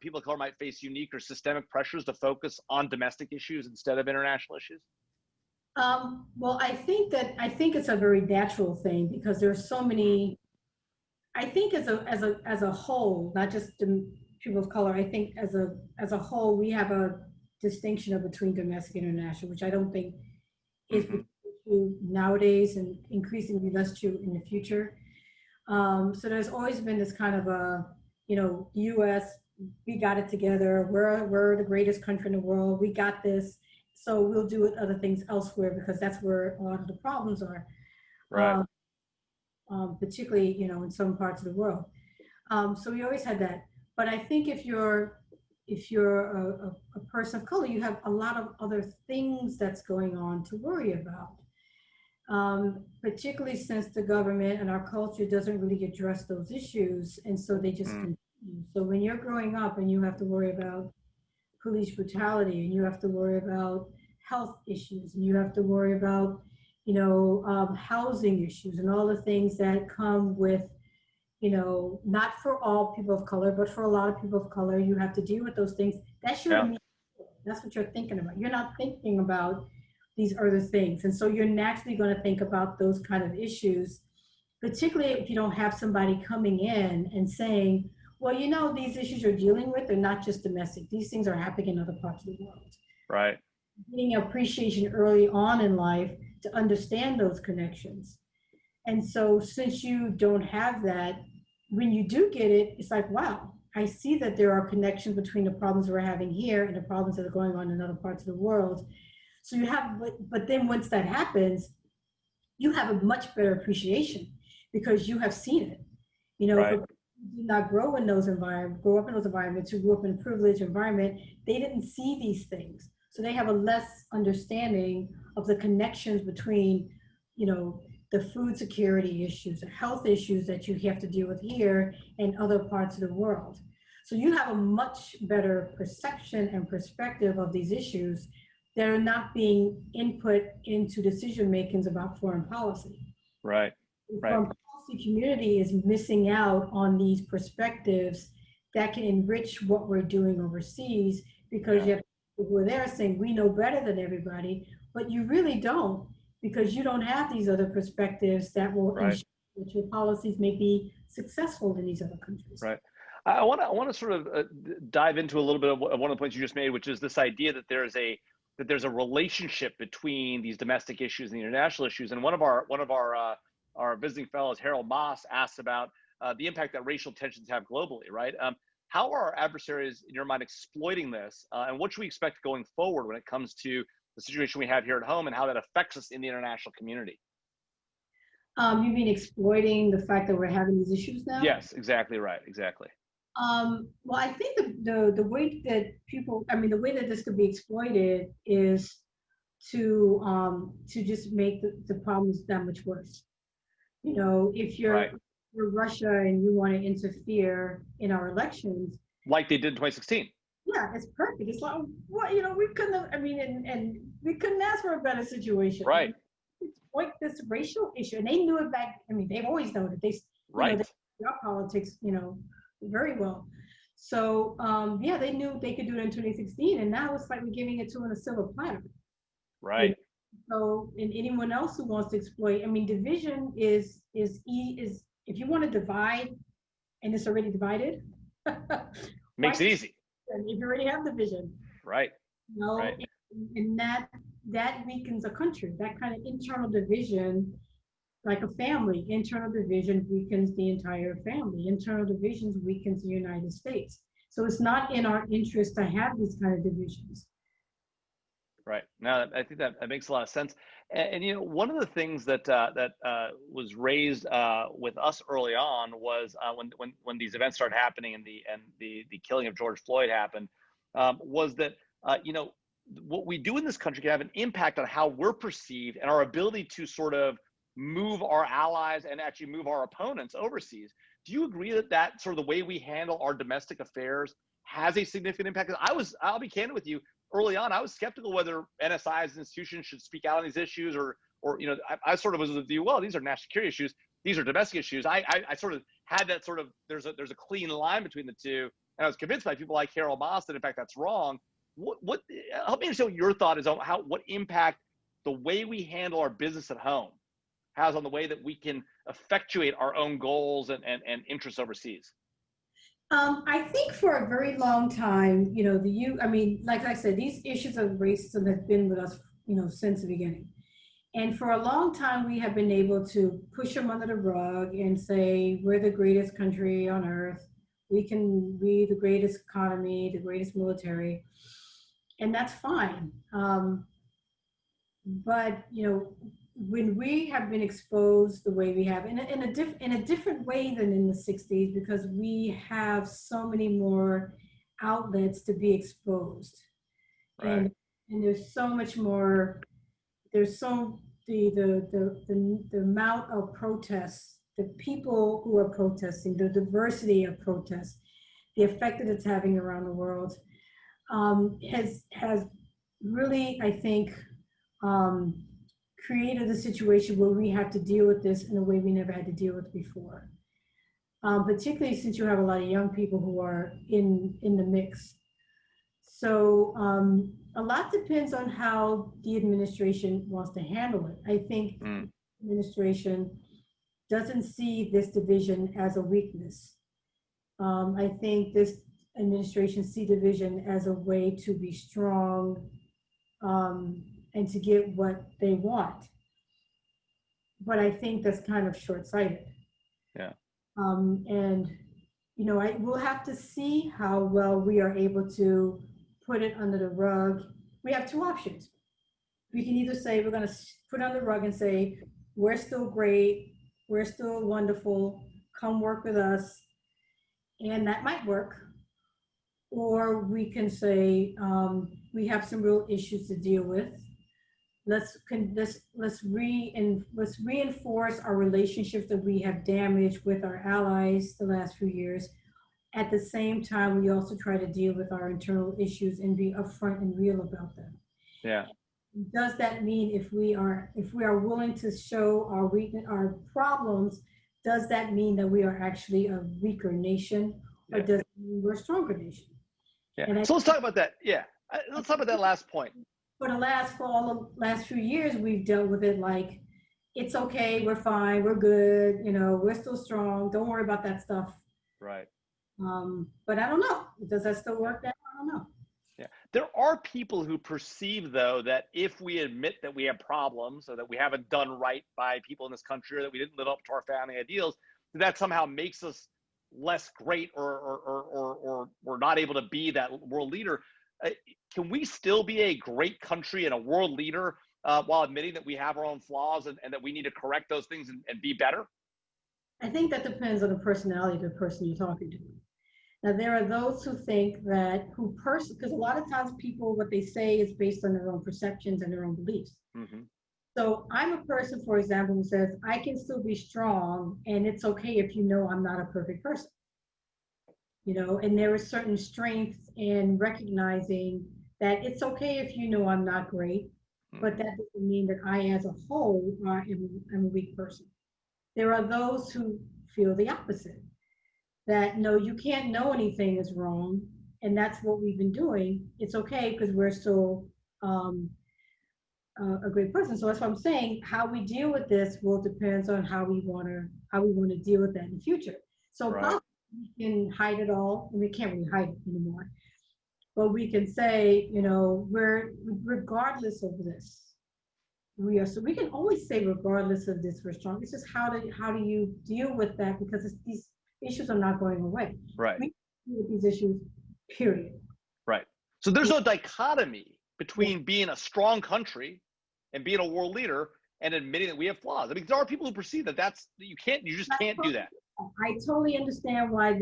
Speaker 1: people of color might face unique or systemic pressures to focus on domestic issues instead of international issues?
Speaker 2: Well, I think it's a very natural thing because there's so many. I think as a whole, not just people of color. I think as a whole, we have a distinction between domestic and international, which I don't think is true nowadays and increasingly less true in the future. So there's always been this kind of a, U.S., we got it together. We're the greatest country in the world. We got this. So we'll do other things elsewhere because that's where a lot of the problems are,
Speaker 1: Right.
Speaker 2: particularly, in some parts of the world. So we always had that. But I think if you're a person of color, you have a lot of other things that's going on to worry about. Particularly since the government and our culture doesn't really address those issues, and so they just
Speaker 1: Mm.
Speaker 2: continue. So when you're growing up and you have to worry about police brutality, and you have to worry about health issues, and you have to worry about, housing issues, and all the things that come with, not for all people of color, but for a lot of people of color, you have to deal with those things. That's your
Speaker 1: Yeah.
Speaker 2: immediate, that's what you're thinking about. You're not thinking about these other things. And so you're naturally going to think about those kind of issues, particularly if you don't have somebody coming in and saying, well, these issues you're dealing with are not just domestic. These things are happening in other parts of the world.
Speaker 1: Right.
Speaker 2: Getting appreciation early on in life to understand those connections. And so since you don't have that, when you do get it, it's like, wow, I see that there are connections between the problems we're having here and the problems that are going on in other parts of the world. So you have, but then once that happens, you have a much better appreciation because you have seen it. For
Speaker 1: Right.
Speaker 2: people who did not grow in those environments, grow up in those environments, who grew up in a privileged environment, they didn't see these things. So they have a less understanding of the connections between, the food security issues, the health issues that you have to deal with here and other parts of the world. So you have a much better perception and perspective of these issues that are not being input into decision makings about foreign policy.
Speaker 1: Right.
Speaker 2: The
Speaker 1: Right.
Speaker 2: foreign policy community is missing out on these perspectives that can enrich what we're doing overseas because
Speaker 1: Yeah.
Speaker 2: you have people who are there saying we know better than everybody, but you really don't because you don't have these other perspectives that will
Speaker 1: Right.
Speaker 2: ensure that your policies may be successful in these other countries.
Speaker 1: Right. I want to sort of dive into a little bit of one of the points you just made, which is this idea that there's a relationship between these domestic issues and the international issues. And one of our visiting fellows, Harold Moss, asks about the impact that racial tensions have globally. Right. How are our adversaries, in your mind, exploiting this, and what should we expect going forward when it comes to the situation we have here at home and how that affects us in the international community?
Speaker 2: You mean exploiting the fact that we're having these issues now?
Speaker 1: Yes, exactly right. Exactly.
Speaker 2: Well, I think the way that the way that this could be exploited is to just make the problems that much worse. If
Speaker 1: Right.
Speaker 2: you're Russia and you want to interfere in our elections,
Speaker 1: Like they did in 2016.
Speaker 2: yeah, it's perfect. It's like, well, we couldn't have, and we couldn't ask for a better situation.
Speaker 1: Right.
Speaker 2: Exploit this racial issue, and they knew it back. They've always known it.
Speaker 1: Right.
Speaker 2: They our politics, very well. So yeah, they knew they could do it in 2016, and now it's like we're giving it to them on a silver platter.
Speaker 1: Right.
Speaker 2: So, and anyone else who wants to exploit, division is if you want to divide, and it's already divided,
Speaker 1: Makes it easy.
Speaker 2: if you already have division,
Speaker 1: Right. Right.
Speaker 2: and that weakens a country. That kind of internal division, like a family, internal division weakens the entire family. Internal divisions weakens the United States. So it's not in our interest to have these kind of divisions.
Speaker 1: Right. Now, I think that makes a lot of sense. And one of the things that was raised with us early on was when these events started happening and the killing of George Floyd happened, was that what we do in this country can have an impact on how we're perceived and our ability to sort of move our allies and actually move our opponents overseas. Do you agree that sort of the way we handle our domestic affairs has a significant impact? I'll be candid with you. Early on, I was skeptical whether NSI as an institution should speak out on these issues, or I sort of was of the view, well, these are national security issues, these are domestic issues. I sort of had that sort of there's a clean line between the two, and I was convinced by people like Harold Moss that in fact that's wrong. What help me understand what your thought is on what impact the way we handle our business at home has on the way that we can effectuate our own goals and interests overseas.
Speaker 2: I think for a very long time, like I said, these issues of racism have been with us, since the beginning. And for a long time, we have been able to push them under the rug and say, we're the greatest country on earth. We can be the greatest economy, the greatest military. And that's fine. But, you know, when we have been exposed the way we have, in a different way than in the 60s, because we have so many more outlets to be exposed.
Speaker 1: Right.
Speaker 2: And there's so much more, there's so, the amount of protests, the people who are protesting, the diversity of protests, the effect that it's having around the world, has really, I think, created a situation where we have to deal with this in a way we never had to deal with before. Particularly since you have a lot of young people who are in the mix. So a lot depends on how the administration wants to handle it. I think the administration doesn't see this division as a weakness. I think this administration sees division as a way to be strong and to get what they want. But I think that's kind of short-sighted.
Speaker 1: Yeah.
Speaker 2: And, you know, we'll have to see how well we are able to put it under the rug. We have two options. We can either say we're going to put it on the rug and say, we're still great, we're still wonderful, come work with us, and that might work. Or we can say, we have some real issues to deal with. Let's reinforce our relationships that we have damaged with our allies the last few years. At the same time, we also try to deal with our internal issues and be upfront and real about them.
Speaker 1: Yeah.
Speaker 2: Does that mean if we are willing to show our weakness, our problems, does that mean that we are actually a weaker nation, or does it mean we're a stronger nation?
Speaker 1: Yeah. So let's talk about that. Yeah. Let's talk about that last point.
Speaker 2: For all the last few years, we've dealt with it like, it's okay, we're fine, we're good, you know, we're still strong, don't worry about that stuff.
Speaker 1: Right.
Speaker 2: But I don't know. Does that still work now? I don't know.
Speaker 1: Yeah. There are people who perceive, though, that if we admit that we have problems or that we haven't done right by people in this country or that we didn't live up to our founding ideals, that somehow makes us less great or we're not able to be that world leader. Can we still be a great country and a world leader while admitting that we have our own flaws and that we need to correct those things and be better?
Speaker 2: I think that depends on the personality of the person you're talking to. Now, there are those who think that, because a lot of times people, what they say is based on their own perceptions and their own beliefs. Mm-hmm. So I'm a person, for example, who says, I can still be strong, and it's okay if you know I'm not a perfect person. You know, and there is certain strength in recognizing that it's okay if you know I'm not great, but that doesn't mean that I as a whole am a weak person. There are those who feel the opposite, that no, you can't know anything is wrong, and that's what we've been doing. It's okay because we're still a great person. So that's what I'm saying. How we deal with this will depend on how we want to deal with that in the future. So right. We can hide it all, and we can't really hide it anymore. But we can say, you know, regardless of this, so we can always say regardless of this, we're strong. It's just how do you deal with that, because these issues are not going away.
Speaker 1: Right.
Speaker 2: We deal with these issues, period.
Speaker 1: Right. So there's no dichotomy between being a strong country and being a world leader and admitting that we have flaws. I mean, there are people who perceive that you just can't do that.
Speaker 2: I totally understand why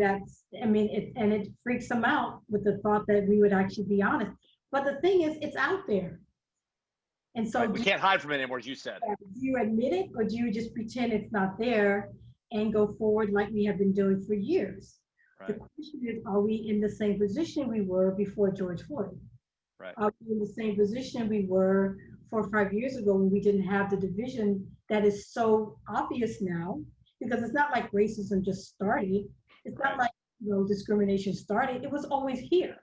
Speaker 2: it freaks them out with the thought that we would actually be honest. But the thing is, it's out there. And so
Speaker 1: we can't hide from it anymore, as you said.
Speaker 2: Do you admit it, or do you just pretend it's not there and go forward like we have been doing for years? Right. The question is, are we in the same position we were before George Floyd?
Speaker 1: Right.
Speaker 2: Are we in the same position we were 4 or 5 years ago when we didn't have the division that is so obvious now? Because it's not like racism just started. It's not like discrimination started. It was always here.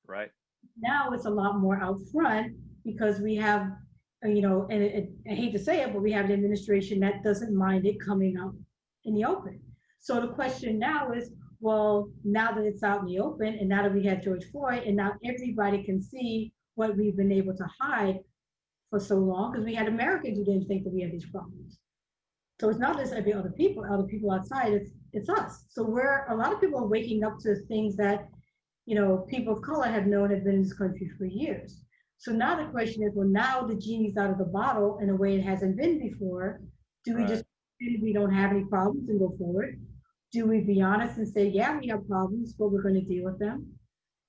Speaker 1: Right.
Speaker 2: Now it's a lot more out front because we have, and I hate to say it, but we have an administration that doesn't mind it coming out in the open. So the question now is, well, now that it's out in the open, and now that we have George Floyd, and now everybody can see what we've been able to hide for so long because we had Americans who didn't think that we had these problems. So it's not just every other people outside, it's us. So a lot of people are waking up to things that, people of color have known have been in this country for years. So now the question is, well, now the genie's out of the bottle in a way it hasn't been before. Do we just pretend we don't have any problems and go forward? Do we be honest and say, yeah, we have problems, but we're going to deal with them?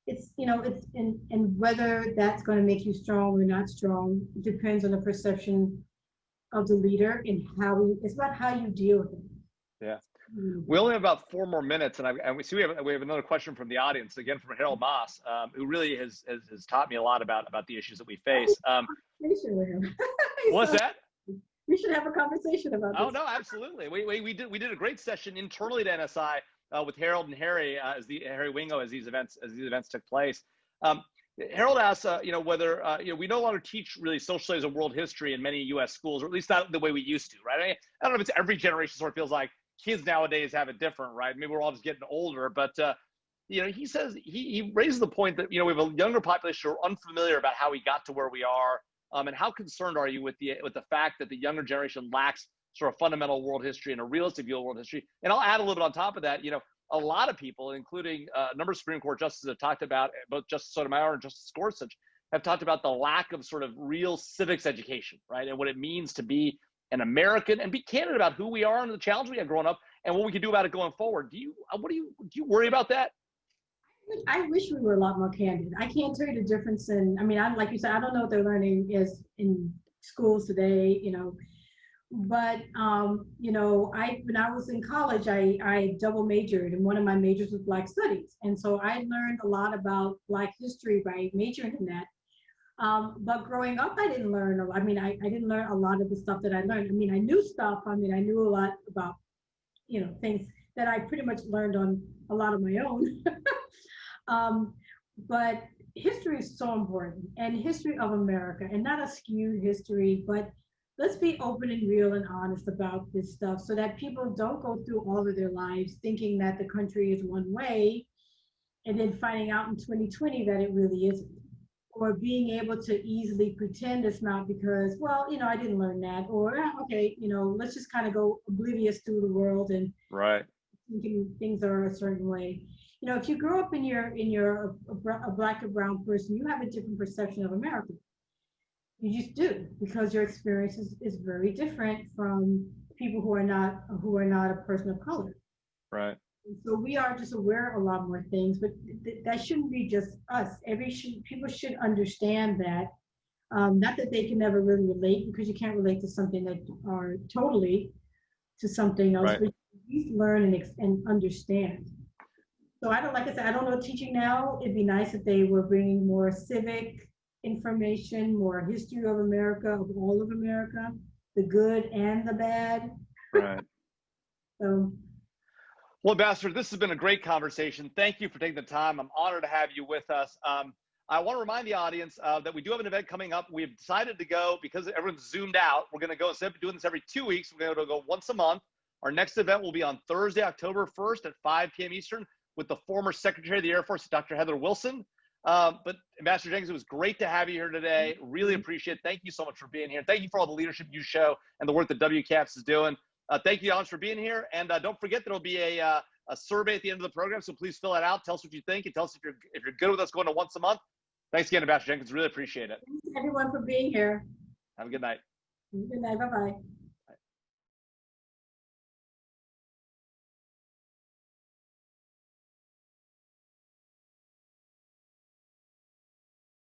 Speaker 2: It's, and whether that's going to make you strong or not strong depends on the perception of the leader and it's about how you deal with it.
Speaker 1: Yeah. We only have about 4 more minutes, and we see we have another question from the audience, again from Harold Moss, who really has taught me a lot about the issues that we face. What's that?
Speaker 2: We should have a conversation about this.
Speaker 1: Oh no, absolutely. We did a great session internally to NSI with Harold and Harry Harry Wingo as these events took place. Harold asks, whether we no longer teach really social studies and world history in many U.S. schools, or at least not the way we used to, right? I don't know if it's every generation sort of feels like kids nowadays have it different, right? Maybe we're all just getting older, but he says he raises the point that we have a younger population who are unfamiliar about how we got to where we are, and how concerned are you with the fact that the younger generation lacks sort of fundamental world history and a realistic view of world history? And I'll add a little bit on top of that. A lot of people, including a number of Supreme Court justices, have talked about, both Justice Sotomayor and Justice Gorsuch, have talked about the lack of sort of real civics education, right? And what it means to be an American and be candid about who we are and the challenge we had growing up and what we can do about it going forward. Do you worry about that?
Speaker 2: I wish we were a lot more candid. I can't tell you the difference I'm like you said, I don't know what they're learning is in schools today, but when I was in college, I double majored, and one of my majors was Black Studies, and so I learned a lot about Black history by majoring in that. But growing up, I didn't learn. I didn't learn a lot of the stuff that I learned. I knew stuff. I knew a lot about things that I pretty much learned on a lot of my own. But history is so important, and history of America, and not a skewed history, but let's be open and real and honest about this stuff so that people don't go through all of their lives thinking that the country is one way and then finding out in 2020 that it really isn't, or being able to easily pretend it's not because, well, I didn't learn that, or okay, let's just kind of go oblivious through the world and thinking things are a certain way. If you grow up and you're a Black or brown person, you have a different perception of America. You just do, because your experience is very different from people who are not a person of color.
Speaker 1: Right.
Speaker 2: And so we are just aware of a lot more things, but that shouldn't be just us. People should understand that. Not that they can never really relate, because you can't relate to something that are totally to something else, but you learn and understand. So I don't know teaching now. It'd be nice if they were bringing more civic information, more history of America, of all of America, the good and the bad.
Speaker 1: Right.
Speaker 2: So.
Speaker 1: Well, Ambassador, this has been a great conversation. Thank you for taking the time. I'm honored to have you with us. I want to remind the audience that we do have an event coming up. We've decided to go, because everyone's zoomed out, we're going to go, instead of doing this every 2 weeks, we're going to go once a month. Our next event will be on Thursday, October 1st at 5 p.m. Eastern with the former Secretary of the Air Force, Dr. Heather Wilson. But Ambassador Jenkins, it was great to have you here today. Really appreciate it. Thank you so much for being here. Thank you for all the leadership you show and the work that WCAPS is doing. Thank you, audience, for being here. And don't forget, there will be a survey at the end of the program, so please fill it out. Tell us what you think, and tell us if you're good with us going to once a month. Thanks again, Ambassador Jenkins. Really appreciate it.
Speaker 2: Thanks everyone for being here.
Speaker 1: Have a good night.
Speaker 2: Good night. Bye-bye.